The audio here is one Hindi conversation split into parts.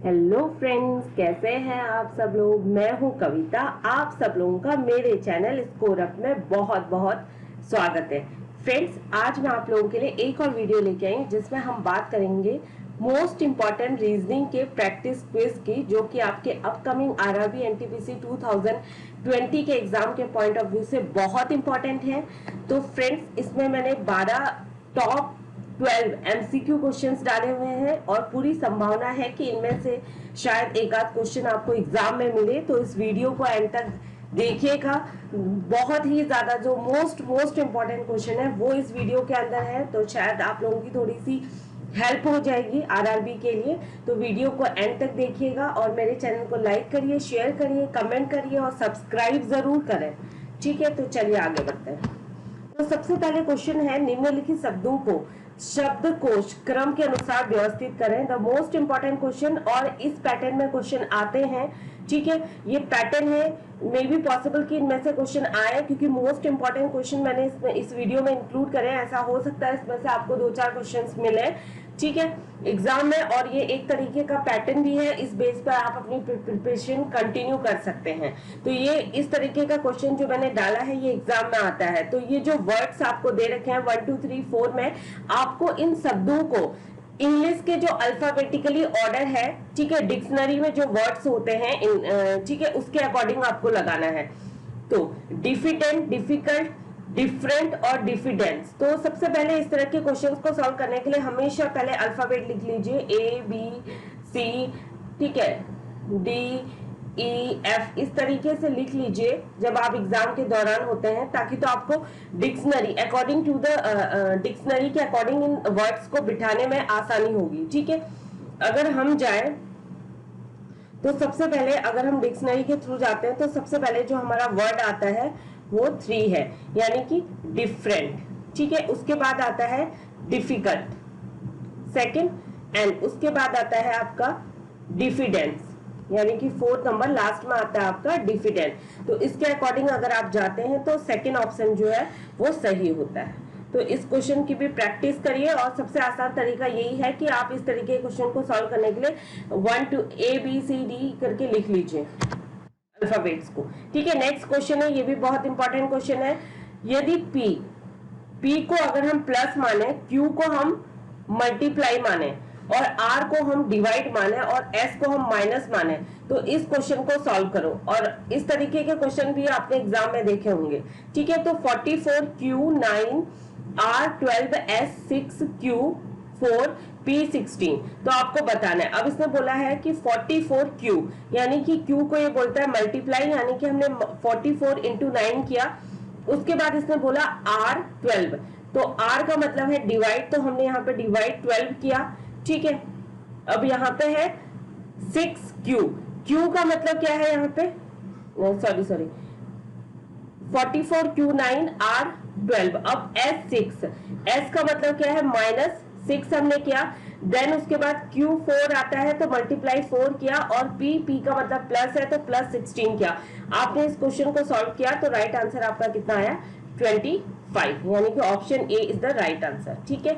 हेलो फ्रेंड्स, कैसे हैं आप सब लोग। मैं हूं कविता। आप सब लोगों का मेरे चैनल स्कोर अप में बहुत बहुत स्वागत है। फ्रेंड्स, आज मैं आप लोगों के लिए एक और वीडियो लेके आई जिसमें हम बात करेंगे मोस्ट इम्पॉर्टेंट रीजनिंग के प्रैक्टिस क्विज की, जो कि आपके अपकमिंग आरआरबी एनटीपीसी 2020 के एग्जाम के पॉइंट ऑफ व्यू से बहुत इंपॉर्टेंट है। तो फ्रेंड्स, इसमें मैंने 12 टॉप 12 एमसीक्यू क्वेश्चंस डाले हुए हैं और पूरी संभावना है कि इनमें से शायद एक आध क्वेश्चन आपको एग्जाम में मिले। तो इस वीडियो को एंड तक देखिएगा। बहुत ही ज्यादा जो मोस्ट इम्पोर्टेंट क्वेश्चन है वो इस वीडियो के अंदर है, तो शायद आप लोगों की थोड़ी सी हेल्प हो जाएगी आरआरबी के लिए। तो वीडियो को एंड तक देखिएगा और मेरे चैनल को लाइक करिए, शेयर करिए, कमेंट करिए और सब्सक्राइब जरूर करें। ठीक है, तो चलिए आगे बढ़ते हैं। तो सबसे पहले क्वेश्चन है, निम्नलिखित शब्दों को शब्दकोश क्रम के अनुसार व्यवस्थित करें। द मोस्ट इंपॉर्टेंट क्वेश्चन, और इस पैटर्न में क्वेश्चन आते हैं। ठीक है, ये पैटर्न है, मे बी पॉसिबल कि इनमें से क्वेश्चन आए, क्योंकि मोस्ट इंपॉर्टेंट क्वेश्चन मैंने इस वीडियो में इंक्लूड करे। ऐसा हो सकता है इसमें से आपको 2-4 क्वेश्चंस मिले, ठीक है, एग्जाम में। और ये एक तरीके का पैटर्न भी है, इस बेस पर आप अपनी प्रिपरेशन कंटिन्यू कर सकते हैं। तो ये इस तरीके का क्वेश्चन जो मैंने डाला है ये एग्जाम में आता है। तो ये जो वर्ड्स आपको दे रखे हैं 1 2 3 4 में, आपको इन शब्दों को इंग्लिश के जो अल्फाबेटिकली ऑर्डर है, ठीक है, डिक्शनरी में जो वर्ड्स होते हैं, ठीक है, उसके अकॉर्डिंग आपको लगाना है। तो डिफिडेंट, डिफिकल्ट, डिफरेंट और डिफिडेंस। तो सबसे पहले इस तरह के क्वेश्चंस को सॉल्व करने के लिए हमेशा पहले अल्फाबेट लिख लीजिए, ए बी सी, ठीक है, डी ई एफ, इस तरीके से लिख लीजिए जब आप एग्जाम के दौरान होते हैं, ताकि तो आपको dictionary according to the dictionary के अकॉर्डिंग इन वर्ड्स को बिठाने में आसानी होगी। ठीक है, अगर हम जाएं तो सबसे पहले अगर हम डिक्शनरी के थ्रू जाते हैं तो सबसे पहले जो हमारा वर्ड आता है वो 3 है, यानी कि डिफरेंट। ठीक है, उसके बाद आता है डिफिकल्ट, सेकंड, एंड उसके बाद आता है आपका डिफिडेंस, यानी कि 4th नंबर लास्ट में आता है आपका डिफिडेंट। तो इसके अकॉर्डिंग अगर आप जाते हैं तो सेकंड ऑप्शन जो है वो सही होता है। तो इस क्वेश्चन की भी प्रैक्टिस करिए, और सबसे आसान तरीका यही है कि आप इस तरीके के क्वेश्चन को सॉल्व करने के लिए 1 2 ए बी सी डी करके लिख लीजिए अल्फाबेट्स को। ठीक है, नेक्स्ट क्वेश्चन है, ये भी बहुत इंपॉर्टेंट क्वेश्चन है। यदि पी को अगर हम प्लस माने, क्यू को हम मल्टीप्लाई माने और आर को हम डिवाइड माने और एस को हम माइनस माने, तो इस क्वेश्चन को सॉल्व करो। और इस तरीके के क्वेश्चन भी आपने एग्जाम में देखे होंगे। ठीक है, तो 44Q 9 R 12 S 6 Q 4 P 16, तो आपको बताना है। अब इसने बोला है कि 44Q, यानी कि Q को ये बोलता है मल्टीप्लाई, यानी कि हमने 44 इंटू 9 किया। उसके बाद इसने बोला R 12, तो R का मतलब है डिवाइड, तो हमने यहाँ पे डिवाइड 12 किया। ठीक है, अब यहाँ पे है 6Q, Q का मतलब क्या है यहाँ पे, सॉरी 44Q 9 R 12। अब S 6, S का मतलब क्या है माइनस 6 हमने किया। देन उसके बाद Q 4 आता है तो मल्टीप्लाई 4 किया, और P का मतलब प्लस है तो प्लस 16 किया। आपने इस क्वेश्चन को सॉल्व किया तो राइट आंसर आपका कितना आया, 25, यानी कि option A is the right answer. ठीक है,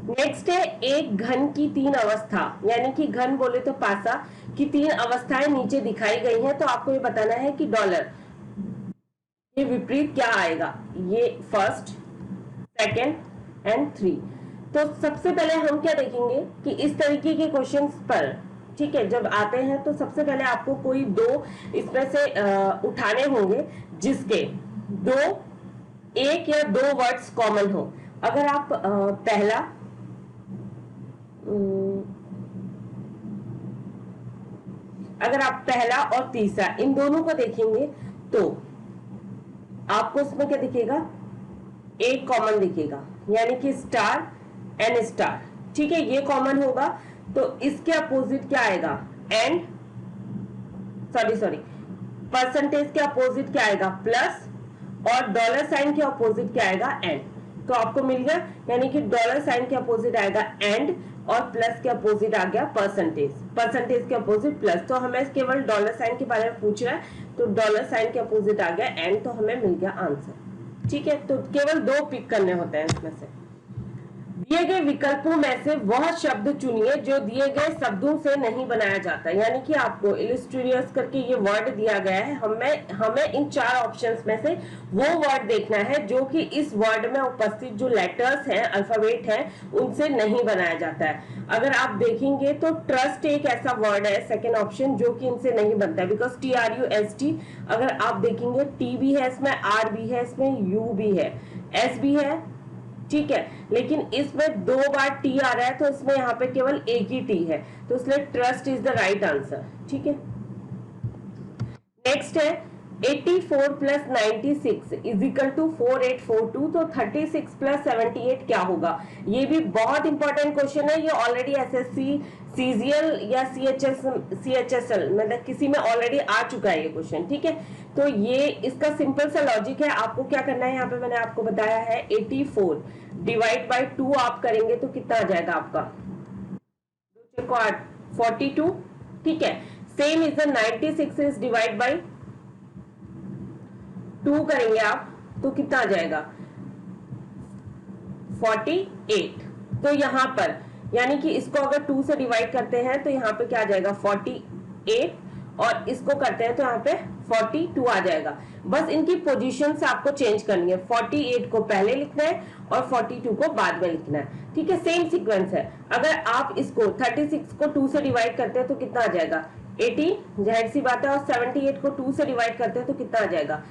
नेक्स्ट है एक घन की 3 अवस्था, यानी कि घन बोले तो पासा की 3 अवस्थाएं नीचे दिखाई गई हैं। तो आपको ये बताना है कि डॉलर ये विपरीत क्या आएगा, ये फर्स्ट, सेकंड एंड 3। तो सबसे पहले हम क्या देखेंगे कि इस तरीके के क्वेश्चंस पर, ठीक है, जब आते हैं तो सबसे पहले आपको कोई 2 इसमें से उठाने होंगे जिसके एक या 2 वर्ड्स कॉमन हो। अगर आप पहला और तीसरा इन दोनों को देखेंगे तो आपको इसमें क्या दिखेगा, एक कॉमन दिखेगा, यानी कि स्टार एंड स्टार। ठीक है, ये कॉमन होगा। तो इसके अपोजिट क्या आएगा, एंड, सॉरी परसेंटेज के अपोजिट क्या आएगा, प्लस, और डॉलर साइन के अपोजिट क्या आएगा, एंड। तो आपको मिल गया, यानी कि डॉलर साइन के अपोजिट आएगा एंड, और प्लस के अपोजिट आ गया परसेंटेज के अपोजिट प्लस। तो हमें केवल डॉलर साइन के बारे में पूछ रहा है, तो डॉलर साइन के अपोजिट आ गया एंड, तो हमें मिल गया आंसर। ठीक है, तो केवल 2 पिक करने होते हैं इसमें से। दिए गए विकल्पों में से वह शब्द चुनिए जो दिए गए शब्दों से नहीं बनाया जाता। यानी कि आपको इलिस्ट्रियस करके ये वर्ड दिया गया है, हमें हमें इन 4 ऑप्शंस में से वो वर्ड देखना है जो कि इस वर्ड में उपस्थित जो लेटर्स हैं, अल्फाबेट हैं, उनसे नहीं बनाया जाता है। अगर आप देखेंगे तो ट्रस्ट एक ऐसा वर्ड है, सेकेंड ऑप्शन, जो कि इनसे नहीं बनता है, बिकॉज TRUST। अगर आप देखेंगे T भी है इसमें, R भी है इसमें, U भी है, S भी है, ठीक है, लेकिन इसमें 2 बार टी आ रहा है, तो इसमें यहाँ पे केवल एक ही टी है, तो इसलिए trust is the right answer. ठीक है, नेक्स्ट है 84 प्लस 96 इज इक्वल टू 4842। तो 36 प्लस 78 क्या होगा? ये भी बहुत इंपॉर्टेंट क्वेश्चन है। ये ऑलरेडी SSC, CGL या CHSL मतलब किसी में ऑलरेडी आ चुका है ये क्वेश्चन। ठीक है, तो ये इसका सिंपल सा लॉजिक है। आपको क्या करना है, यहाँ पे मैंने आपको बताया है 84 डिवाइड बाई 2 आप करेंगे तो कितना आ जाएगा आपका, 42। ठीक है, same is 96 is divide by 2 करेंगे आप तो कितना आ जाएगा, 48। तो यहां पर यानी कि इसको अगर 2 से डिवाइड करते हैं तो यहाँ पे क्या आ जाएगा 48, और इसको करते हैं तो यहाँ पे 42 आ जाएगा। बस इनकी पोजीशन से आपको चेंज करनी है, 48 को पहले लिखना है और 42 को बाद में लिखना है। ठीक है, सेम सीक्वेंस है। अगर आप इसको 36 को 2 से डिवाइड करते हैं तो कितना आ जाएगा 18, जाहिर सी बात है, और 78 को 2 से डिवाइड करते हैं तो कितना आ जाएगा,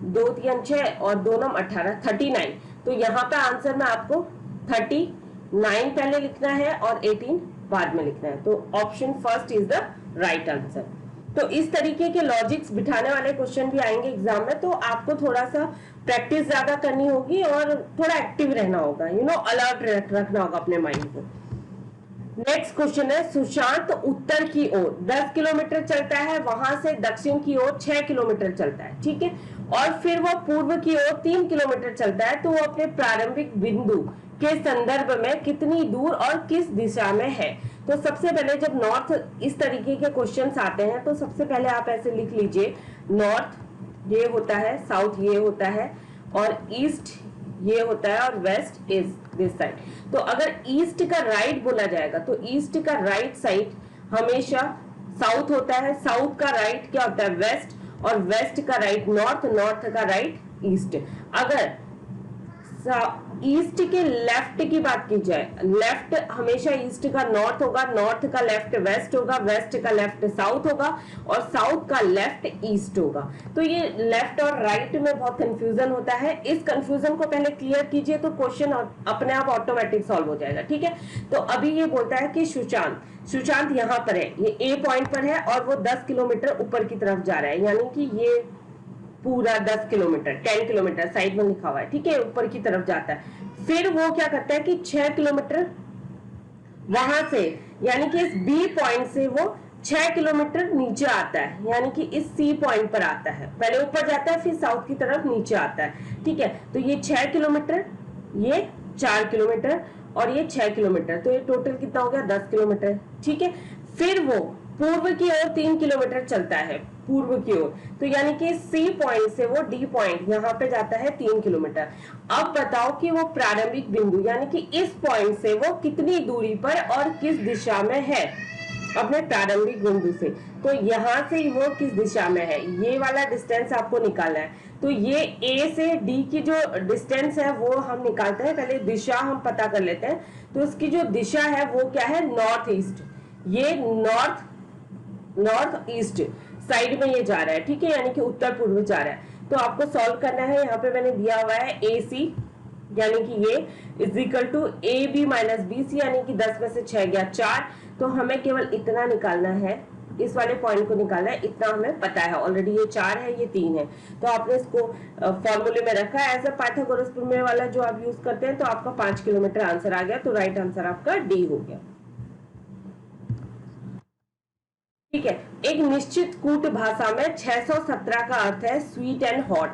2 3 6 और 2 9 18, 39। तो यहाँ पे आंसर में आपको 39 पहले लिखना है और 18 बाद में लिखना है। तो option first is the right answer. तो इस तरीके के लॉजिक्स बिठाने वाले क्वेश्चन भी आएंगे एग्जाम में, तो आपको थोड़ा सा प्रैक्टिस ज्यादा करनी होगी और थोड़ा एक्टिव रहना होगा, अलर्ट रखना होगा अपने माइंड को। नेक्स्ट क्वेश्चन है, सुशांत उत्तर की ओर 10 किलोमीटर चलता है, वहां से दक्षिण की ओर 6 किलोमीटर चलता है। ठीक है, और फिर वह पूर्व की ओर 3 किलोमीटर चलता है, तो वो अपने प्रारंभिक बिंदु के संदर्भ में कितनी दूर और किस दिशा में है? तो सबसे पहले जब नॉर्थ इस तरीके के क्वेश्चंस आते हैं तो सबसे पहले आप ऐसे लिख लीजिए, नॉर्थ ये होता है, साउथ ये होता है, और ईस्ट ये होता है, और वेस्ट इज दिस साइड। तो अगर ईस्ट का राइट बोला जाएगा तो ईस्ट का राइट साइड हमेशा साउथ होता है, साउथ का राइट क्या होता है वेस्ट, और वेस्ट का राइट नॉर्थ, नॉर्थ का राइट ईस्ट। अगर ईस्ट के लेफ्ट की बात की जाए, लेफ्ट हमेशा ईस्ट का नॉर्थ होगा, नॉर्थ का लेफ्ट वेस्ट होगा, वेस्ट का लेफ्ट साउथ होगा, और साउथ का लेफ्ट ईस्ट होगा। तो ये लेफ्ट और राइट में बहुत कंफ्यूजन होता है। इस कंफ्यूजन को पहले क्लियर कीजिए तो क्वेश्चन अपने आप ऑटोमेटिक सॉल्व हो जाएगा। ठीक है, तो अभी ये बोलता है कि सुशांत यहाँ पर है, ये ए पॉइंट पर है और वो 10 किलोमीटर ऊपर की तरफ जा रहा है, यानी कि ये पूरा 10 किलोमीटर, 10 किलोमीटर साइड में लिखा हुआ है। ठीक है, ऊपर की तरफ जाता है। फिर वो क्या करता है कि 6 किलोमीटर वहां से, यानी कि इस बी पॉइंट से वो 6 किलोमीटर नीचे आता है, यानी कि इस सी पॉइंट पर आता है। पहले ऊपर जाता है फिर साउथ की तरफ नीचे आता है। ठीक है, तो ये 6 किलोमीटर, ये 4 किलोमीटर और ये 6 किलोमीटर, तो ये टोटल कितना हो गया 10 किलोमीटर। ठीक है, फिर वो पूर्व की ओर 3 किलोमीटर चलता है, पूर्व की ओर, तो यानी कि सी पॉइंट से वो डी पॉइंट यहाँ पे जाता है 3 किलोमीटर। अब बताओ कि वो प्रारंभिक बिंदु यानी कि इस पॉइंट से वो कितनी दूरी पर और किस दिशा में है अपने प्रारंभिक बिंदु से। तो यहाँ से वो किस दिशा में है, ये वाला डिस्टेंस आपको निकालना है। तो ये ए से डी की जो डिस्टेंस है वो हम निकालते हैं, पहले दिशा हम पता कर लेते हैं। तो इसकी जो दिशा है वो क्या है, नॉर्थ ईस्ट। ये नॉर्थ ईस्ट साइड में ये जा रहा है। ठीक है, यानी कि उत्तर पूर्व जा रहा है। तो आपको सॉल्व करना है, यहाँ पे मैंने दिया हुआ है ए सी, यानी कि ये is equal to A B minus B C, यानी कि 10 में से 6 गया 4। तो हमें केवल इतना निकालना है, इस वाले पॉइंट को निकालना है, इतना हमें पता है ऑलरेडी, ये 4 है ये 3 है। तो आपने इसको फॉर्मूले में रखा है एज अ पाइथागोरस प्रमेय वाला जो आप यूज करते हैं। तो आपका 5 किलोमीटर आंसर आ गया, तो राइट आंसर आपका डी हो गया। ठीक है, एक निश्चित कूट भाषा में 617 का अर्थ है स्वीट एंड हॉट।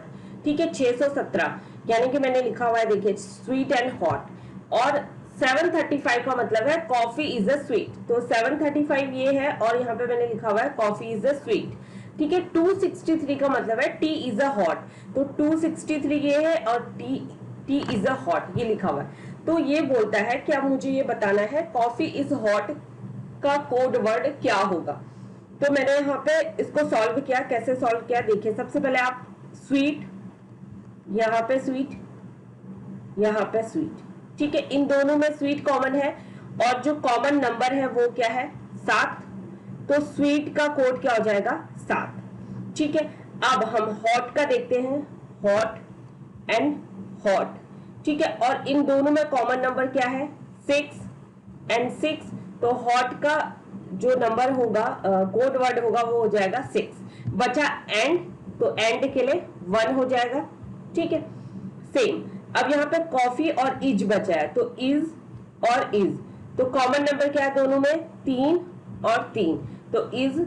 ठीक है, 617 यानी कि मैंने लिखा हुआ है, देखिए स्वीट एंड हॉट, और 735 का मतलब है कॉफी इज अ स्वीट। तो 735 ये है और यहाँ पे मैंने लिखा हुआ है कॉफी इज अ स्वीट। ठीक है, 263 का मतलब है टी इज अ हॉट। तो 263 ये है और टी इज अ हॉट ये लिखा हुआ है। तो ये बोलता है कि अब मुझे ये बताना है कॉफी इज हॉट का कोड वर्ड क्या होगा। तो मैंने यहाँ पे इसको सॉल्व किया। कैसे सॉल्व किया देखिए, सबसे पहले आप स्वीट, यहाँ पे स्वीट, यहाँ पे स्वीट, ठीक है, इन दोनों में स्वीट कॉमन है और जो कॉमन नंबर है वो क्या है 7, तो स्वीट का कोड क्या हो जाएगा 7, ठीक है। अब हम हॉट का देखते हैं, हॉट एंड हॉट, ठीक है, और इन दोनों में कॉमन नंबर क्या है 6 एंड 6, तो हॉट का जो नंबर होगा कोड वर्ड होगा वो हो जाएगा 6। बचा एंड, तो एंड के लिए 1 हो जाएगा, ठीक है। सेम अब यहाँ पे कॉफी और इज बचा है, तो इज और इज, तो कॉमन नंबर क्या है दोनों में 3 और 3, तो इज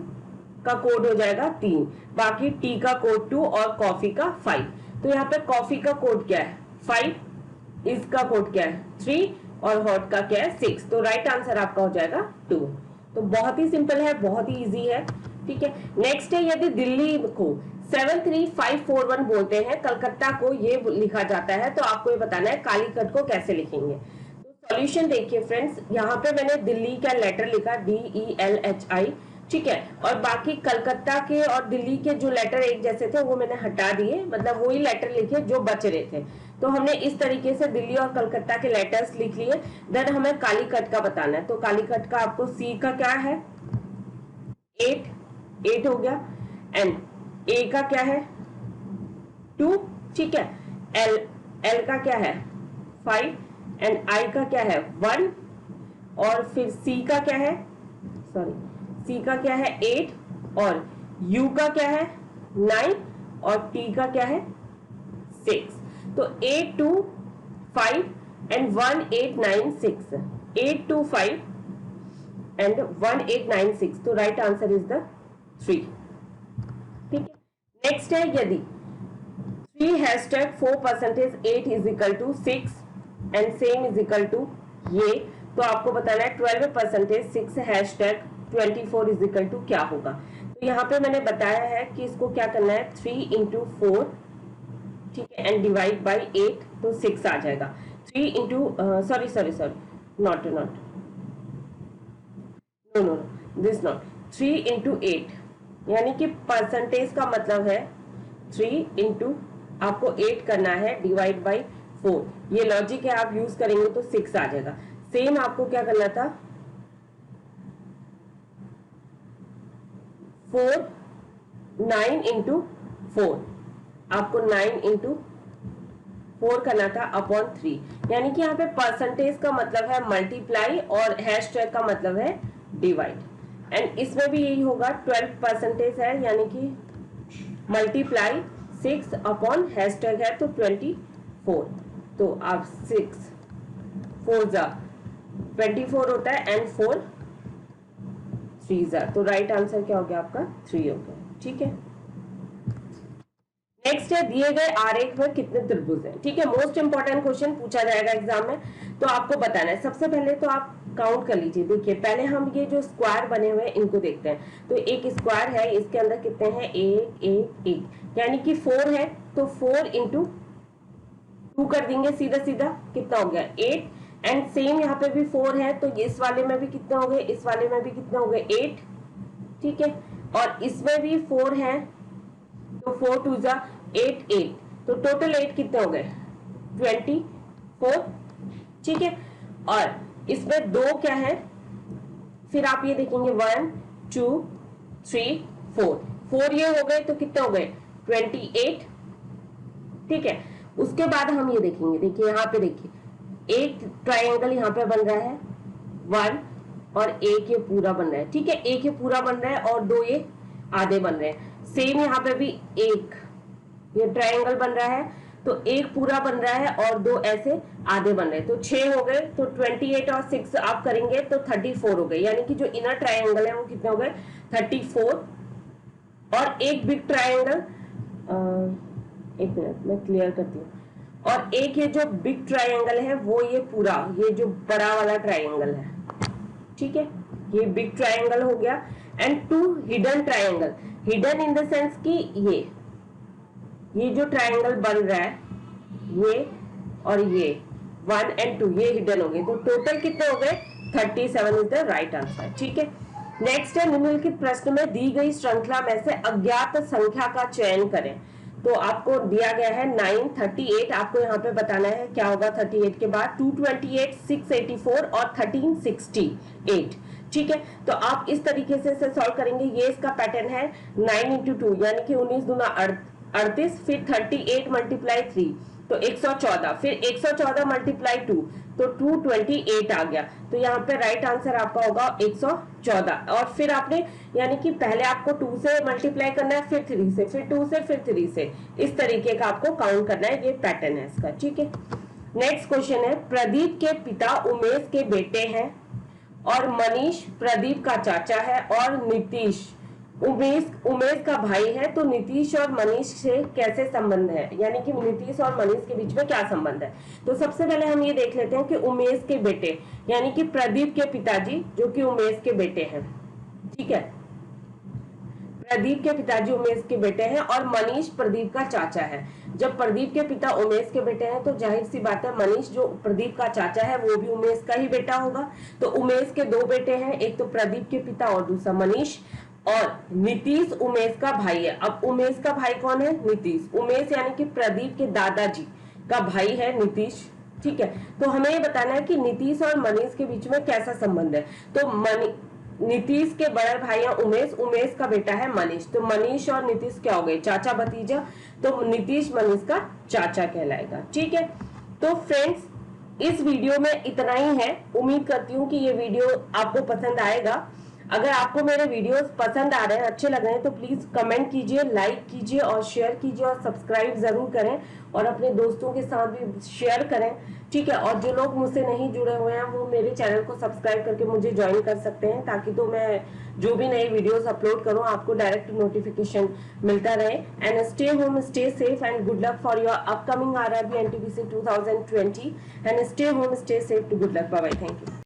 का कोड हो जाएगा 3, बाकी टी का कोड 2 और कॉफी का 5। तो यहाँ पे कॉफी का कोड क्या है 5, इज का कोड क्या है 3 और हॉट का क्या है 6, तो राइट आंसर आपका हो जाएगा 2। तो बहुत ही सिंपल है, बहुत ही इजी है, ठीक है। नेक्स्ट है, यदि दिल्ली को 73541 बोलते हैं, कलकत्ता को ये लिखा जाता है, तो आपको ये बताना है कालीकट को कैसे लिखेंगे। तो सॉल्यूशन देखिए फ्रेंड्स, यहाँ पे मैंने दिल्ली का लेटर लिखा DELHI, ठीक है, और बाकी कलकत्ता के और दिल्ली के जो लेटर एक जैसे थे वो मैंने हटा दिए, मतलब वही लेटर लिखे जो बच रहे थे। तो हमने इस तरीके से दिल्ली और कलकत्ता के लेटर्स लिख लिए। देन हमें कालीकट का बताना है, तो कालीकट का आपको सी का क्या है 8 हो गया, एंड ए का क्या है 2, ठीक है, एल का क्या है 5, एंड आई का क्या है 1, और फिर सी का क्या है, सॉरी सी का क्या है 8, और यू का क्या है 9, और टी का क्या है 6। तो 8 2 5 एंड 1 8 9 6, 8 2 5 एंड 1 8 9 6, तो राइट आंसर इज द 3, ठीक है। नेक्स्ट है, यदि 3 hashtag 4% 8 is equal to 6 and same is equal to ये, तो आपको बताना है 12% 6 हैशटैग 24 इज इक्वल टू क्या होगा। तो यहाँ पे मैंने बताया है कि इसको क्या करना है 3 इंटू 4, ठीक है, एंड डिवाइड बाई 8, तो 6 आ जाएगा। 3 into sorry not know this not 3 into 8, यानी कि परसेंटेज का मतलब है 3 इंटू आपको 8 करना है डिवाइड बाई 4, ये लॉजिक है, आप यूज करेंगे तो 6 आ जाएगा। सेम आपको क्या करना था 9 इंटू 4, आपको 9 इंटू 4 करना था अपॉन 3, यानी कि यहाँ पे परसेंटेज का मतलब है मल्टीप्लाई और हैशटैग का मतलब है डिवाइड, एंड इसमें भी यही होगा 12% है, यानी कि मल्टीप्लाई 6 अपॉन हैशटैग है तो 24, तो आप 6 4 जा 24 होता है एंड 4 3 जा, तो राइट आंसर क्या हो गया आपका 3 हो गया, ठीक है। नेक्स्ट है, दिए गए आरेख में कितने त्रिभुज हैं, ठीक है, मोस्ट इंपॉर्टेंट क्वेश्चन पूछा जाएगा एग्जाम में, तो आपको बताना है। सबसे पहले तो आप काउंट कर लीजिए, देखिए पहले हम ये जो स्क्वायर बने हुए हैं इनको देखते हैं। तो एक स्क्वायर है, इसके अंदर कितने हैं 1 1 1, यानी कि 4 है, तो 4 इंटू 2 कर देंगे, सीधा सीधा कितना हो गया 8, एंड सेम यहाँ पे भी 4 है, तो इस वाले में भी कितने हो गए, इस वाले में भी कितने हो गए 8, ठीक है, और इसमें भी 4 है, तो 4 2 जा 8 8, तो टोटल 8 कितने हो गए 24, ठीक है। और इसमें 2 क्या है, फिर आप ये देखेंगे 1 2 3 4 ये हो गए, तो कितने हो गए 28, ठीक है। उसके बाद हम ये देखेंगे, देखिए यहाँ पे देखिए एक ट्रायंगल यहाँ पे बन रहा है 1, और एक ये पूरा बन रहा है, ठीक है, एक ये पूरा बन रहा है और 2 ये आधे बन रहे हैं। सेम यहाँ पे भी एक ये ट्रायंगल बन रहा है, तो एक पूरा बन रहा है और 2 ऐसे आधे बन रहे हैं, तो 6 हो गए, तो 28 और 6 आप करेंगे तो 34 हो गए, यानी कि जो इनर ट्रायंगल है वो कितने हो गए 34, और एक बिग ट्रायंगल, एक मिनट मैं क्लियर करती हूँ, और एक ये जो बिग ट्रायंगल है वो ये पूरा ये जो बड़ा वाला ट्रायंगल है, ठीक है, ये बिग ट्रायंगल हो गया, and 2 hidden triangle, hidden in the sense कि ये जो ट्रायंगल बन रहा है ये और ये 1 and 2 ये हिडन हो गए, तो टोटल कितने हो गए 37 इज द राइट आंसर। ठीक है, नेक्स्ट है निम्नलिखित प्रश्न में दी गई श्रृंखला में से अज्ञात संख्या का चयन करें। तो आपको दिया गया है 9, 38, आपको यहाँ पे बताना है क्या होगा 38 के बाद, 228, 684 और 1368। ठीक है, तो आप इस तरीके से सॉल्व करेंगे। ये इसका पैटर्न है 9 इंटू 2 यानी कि 19 दूना 38, फिर 38 मल्टीप्लाई 3 तो 114, फिर 114 मल्टीप्लाई 2 तो 228 आ गया। तो यहाँ पे राइट आंसर आपका होगा 114। और फिर आपने यानी कि पहले आपको 2 से मल्टीप्लाई करना है, फिर 3 से, फिर 2 से, फिर 3 से, इस तरीके का आपको काउंट करना है। ये पैटर्न है इसका। ठीक है, नेक्स्ट क्वेश्चन है प्रदीप के पिता उमेश के बेटे हैं और मनीष प्रदीप का चाचा है और नीतीश उमेश का भाई है, तो नीतीश और मनीष से कैसे संबंध है, यानी कि नीतीश और मनीष के बीच में क्या संबंध है। तो सबसे पहले हम ये देख लेते हैं कि उमेश के बेटे यानी कि प्रदीप के पिताजी जो कि उमेश के बेटे हैं। ठीक है, प्रदीप के पिताजी उमेश के बेटे हैं और मनीष प्रदीप का चाचा है। जब प्रदीप के पिता उमेश के बेटे हैं तो जाहिर सी बात है मनीष जो प्रदीप का चाचा है वो भी उमेश का ही बेटा होगा। तो उमेश के दो बेटे हैं, एक तो प्रदीप के पिता और दूसरा मनीष, और नीतीश उमेश का भाई है। अब उमेश का भाई कौन है, नीतीश। उमेश यानी कि प्रदीप के दादाजी का भाई है नीतीश। ठीक है, तो हमें ये बताना है कि नीतीश और मनीष के बीच में कैसा संबंध है। तो नीतीश के बड़े भाई है उमेश का बेटा है मनीष, तो मनीष और नीतीश क्या हो गए, चाचा भतीजा, तो नीतीश मनीष का चाचा कहलाएगा। ठीक है, तो फ्रेंड्स इस वीडियो में इतना ही है। उम्मीद करती हूँ कि ये वीडियो आपको पसंद आएगा। अगर आपको मेरे वीडियोस पसंद आ रहे हैं, अच्छे लग रहे हैं, तो प्लीज कमेंट कीजिए, लाइक कीजिए और शेयर कीजिए और सब्सक्राइब जरूर करें और अपने दोस्तों के साथ भी शेयर करें। ठीक है, और जो लोग मुझसे नहीं जुड़े हुए हैं वो मेरे चैनल को सब्सक्राइब करके मुझे ज्वाइन कर सकते हैं, ताकि तो मैं जो भी नई वीडियोस अपलोड करूं आपको डायरेक्ट नोटिफिकेशन मिलता रहे। And stay home, stay safe and good luck for your upcoming RRB NTPC 2020 and stay home, stay safe, to good luck, bye bye, thank you.